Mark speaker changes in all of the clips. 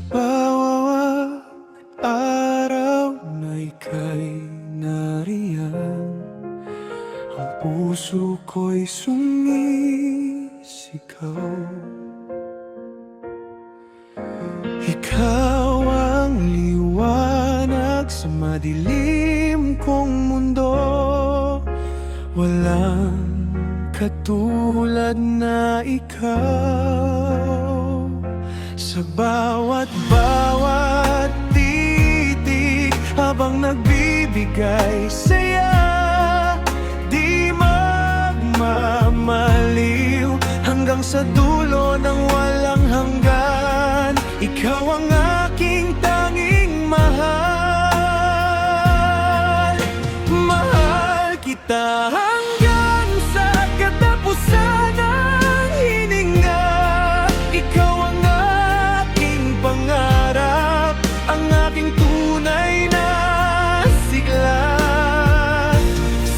Speaker 1: bawat araw na ika'y nariyan, ang puso ko'y sumisigaw. Ikaw ang liwanag sa madilim kong mundo, walang katulad na ikaw. Sa bawat titik habang nagbibigay saya, di magmamaliw hanggang sa dulo ng walang hanggan. Ikaw ang aking tanging mahal. Mahal kita hanggang sa katapusan ng hininga. Ikaw ang aking pangarap, ang aking tunay na sigla.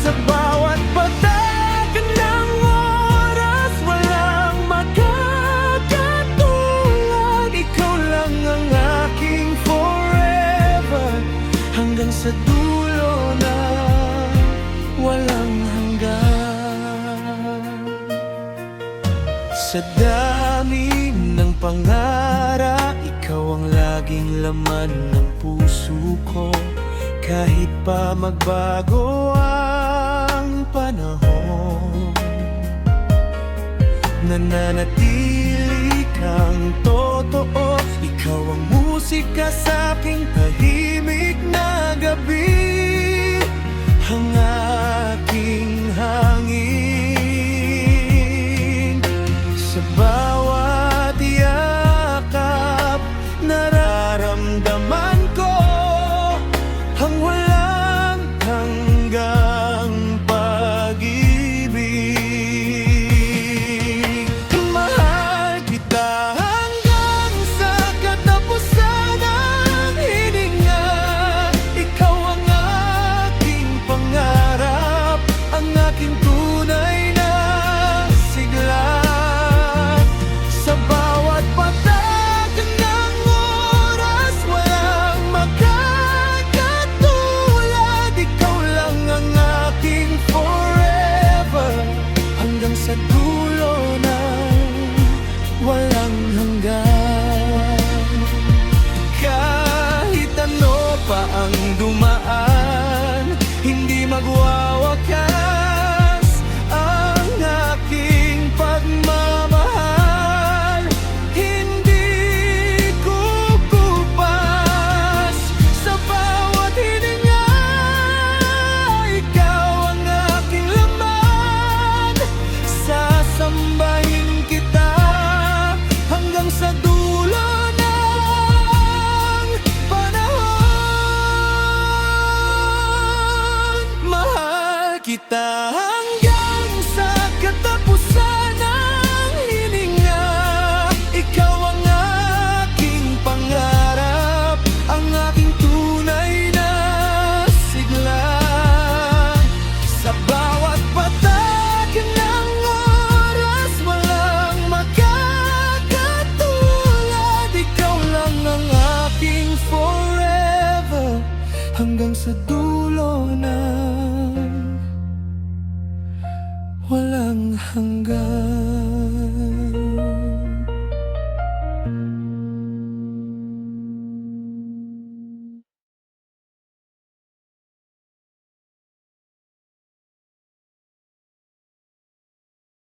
Speaker 1: Sa bawat patak ng oras, walang makakatulad. Ikaw lang ang aking forever, hanggang sa dulo na walang hanggan. Sa dami ng pangarap, ikaw ang laging laman ng puso ko. Kahit pa magbago ang panahon, nananatili kang totoo. Ikaw ang musika sa aking tahimik na gabi, ang aking hangin. Sa bawat yakap, nararamdaman ko ang walang hanggang pag-ibig. Mahal kita hanggang sa katapusan ng hininga. Ikaw ang aking pangarap, ang aking tunay na sigla. Sa bawat patak ng oras, walang makakatulad. Ikaw lang ang aking forever, hanggang sa dulo ng walang hanggan. Kahit ano pa ang dumaan, hindi magwawakas ang aking pagmamahal. Hindi kukupas sa bawat hininga. Ikaw ang aking laman, sasambahin kita hanggang sa dulo ng panahon. Mahal kita hanggang sa katapusan ng hininga. Ikaw ang aking pangarap, ang aking tunay na sigla. Sa bawat patak ng oras, walang makakatulad. Ikaw lang ang aking forever, hanggang sa dulo ng walang hanggan.